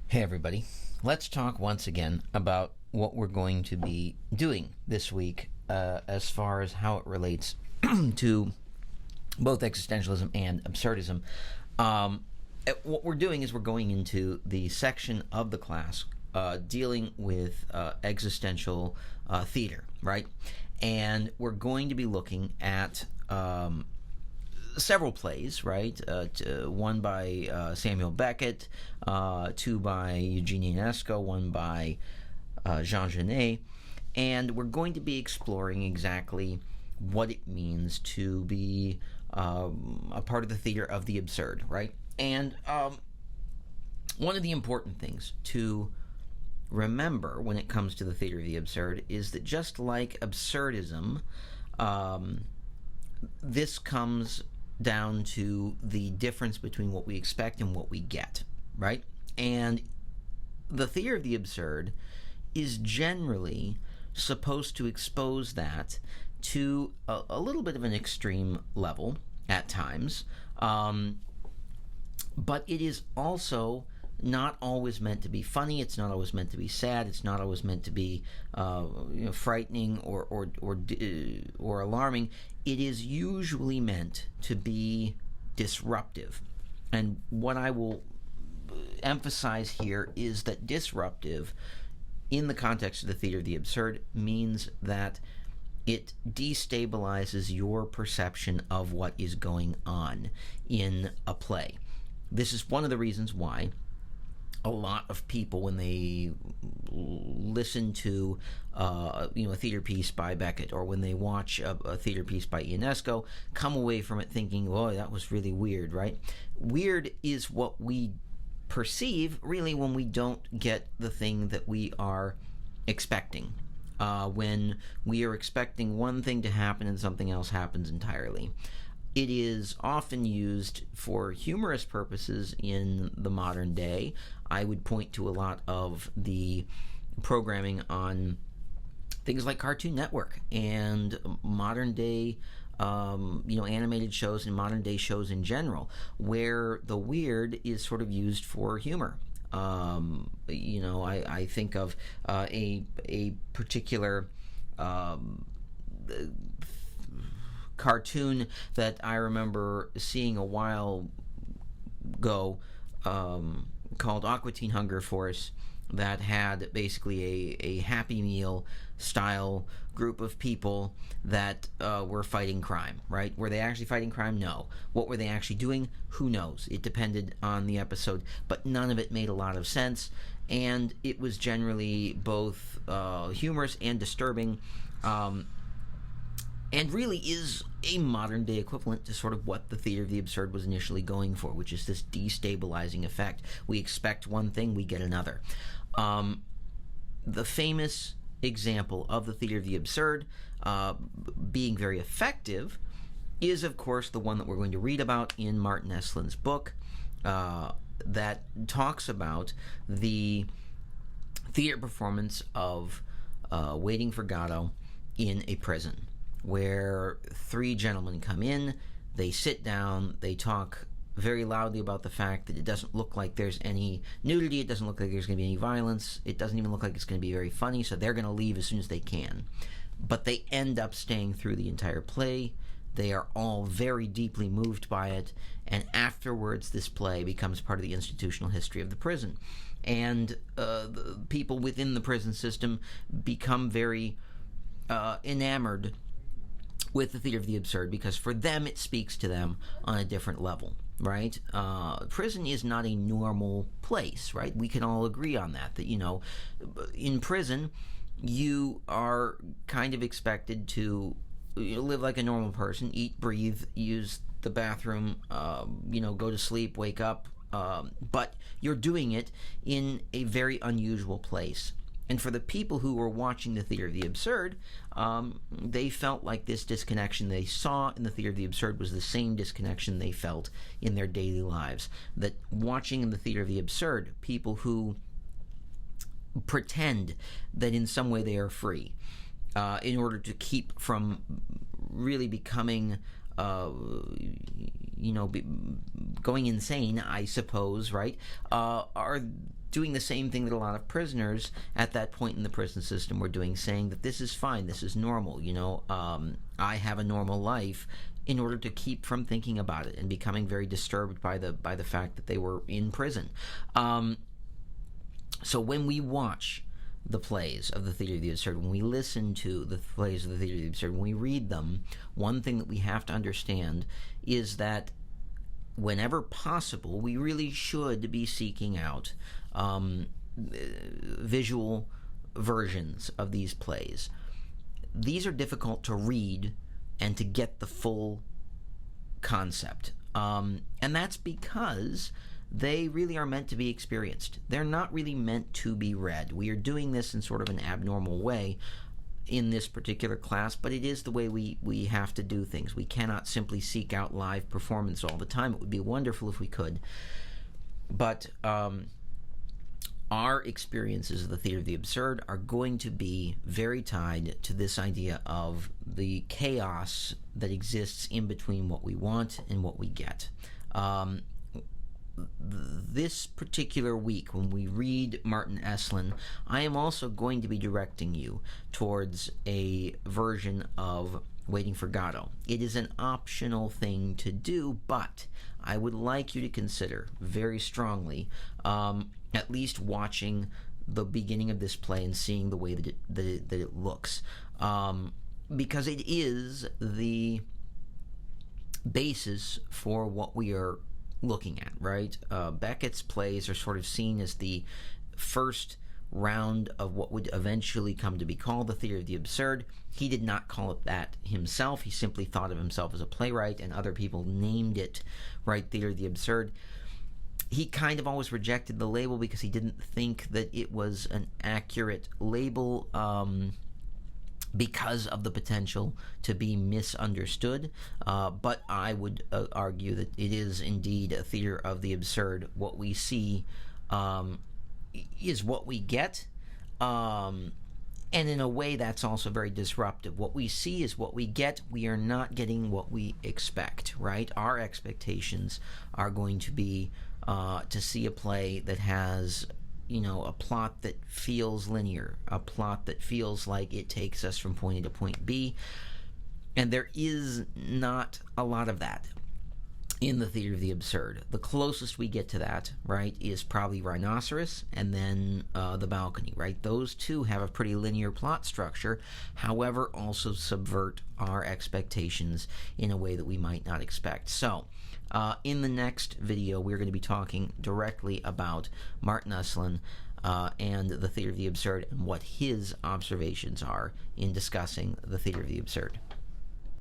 Hey, everybody. Let's talk once again about what we're going to be doing this week as far as how it relates to both existentialism and absurdism. What we're doing is we're going into the section of the class dealing with existential theater, right? And we're going to be looking at several plays, right? One by Samuel Beckett, two by Eugene Ionesco, one by Jean Genet, and we're going to be exploring exactly what it means to be a part of the theater of the absurd, right? And one of the important things to remember when it comes to the theater of the absurd is that just like absurdism, this comes down to the difference between what we expect and what we get, right? And the theater of the absurd is generally supposed to expose that to a little bit of an extreme level at times, but it is also not always meant to be funny. It's not always meant to be sad. It's not always meant to be frightening or alarming. It is usually meant to be disruptive. And what I will emphasize here is that disruptive, in the context of the theater of the absurd, means that it destabilizes your perception of what is going on in a play. This is one of the reasons why a lot of people, when they listen to a theater piece by Beckett, or when they watch a theater piece by Ionesco, come away from it thinking, "Oh, that was really weird," right? Weird is what we perceive, really, when we don't get the thing that we are expecting. When we are expecting one thing to happen and something else happens entirely. It is often used for humorous purposes in the modern day. I would point to a lot of the programming on things like Cartoon Network and modern day animated shows and modern day shows in general, where the weird is sort of used for humor. I think of a particular cartoon that I remember seeing a while ago called Aqua Teen Hunger Force, that had basically a Happy Meal style group of people that were fighting crime, right? Were they actually fighting crime? No. What were they actually doing? Who knows? It depended on the episode, but none of it made a lot of sense, and it was generally both humorous and disturbing, and really is a modern-day equivalent to sort of what the theater of the absurd was initially going for, which is this destabilizing effect. We expect one thing, we get another. The famous example of the theater of the absurd being very effective is, of course, the one that we're going to read about in Martin Esslin's book that talks about the theater performance of Waiting for Godot in a prison, where three gentlemen come in, they sit down, they talk very loudly about the fact that it doesn't look like there's any nudity, it doesn't look like there's going to be any violence, it doesn't even look like it's going to be very funny, so they're going to leave as soon as they can. But they end up staying through the entire play. They are all very deeply moved by it, and afterwards this play becomes part of the institutional history of the prison. And the people within the prison system become very enamored with the theater of the absurd, because for them it speaks to them on a different level, right? Prison is not a normal place, right? We can all agree on that in prison you are kind of expected to live like a normal person, eat, breathe, use the bathroom, go to sleep, wake up, but you're doing it in a very unusual place. And for the people who were watching the theater of the absurd, they felt like this disconnection they saw in the theater of the absurd was the same disconnection they felt in their daily lives. That watching in the theater of the absurd, people who pretend that in some way they are free, in order to keep from really becoming going insane, I suppose, right, are doing the same thing that a lot of prisoners at that point in the prison system were doing, saying that this is fine, this is normal, I have a normal life, in order to keep from thinking about it and becoming very disturbed by the fact that they were in prison. So when we watch the plays of the Theater of the Absurd, when we listen to the plays of the Theater of the Absurd, when we read them, one thing that we have to understand is that whenever possible, we really should be seeking out visual versions of these plays. These are difficult to read and to get the full concept. And that's because they really are meant to be experienced. They're not really meant to be read. We are doing this in sort of an abnormal way in this particular class, but it is the way we have to do things. We cannot simply seek out live performance all the time. It would be wonderful if we could. But our experiences of the Theater of the Absurd are going to be very tied to this idea of the chaos that exists in between what we want and what we get. This particular week, when we read Martin Esslin, I am also going to be directing you towards a version of Waiting for Godot. It is an optional thing to do, but I would like you to consider very strongly at least watching the beginning of this play and seeing the way that it looks, because it is the basis for what we are looking at, right? Beckett's plays are sort of seen as the first round of what would eventually come to be called the Theater of the Absurd. He did not call it that himself. He simply thought of himself as a playwright, and other people named it, right, Theater of the Absurd. He kind of always rejected the label because he didn't think that it was an accurate label, because of the potential to be misunderstood. But I would argue that it is indeed a theater of the absurd. What we see is what we get, and in a way that's also very disruptive. What we see is what we get. We are not getting what we expect, right? Our expectations are going to be to see a play that has a plot that feels linear, a plot that feels like it takes us from point A to point B, and there is not a lot of that in the Theater of the Absurd. The closest we get to that, right, is probably Rhinoceros and then The Balcony, right? Those two have a pretty linear plot structure, however, also subvert our expectations in a way that we might not expect. So, in the next video, we're going to be talking directly about Martin Esslin and the Theater of the Absurd and what his observations are in discussing the Theater of the Absurd.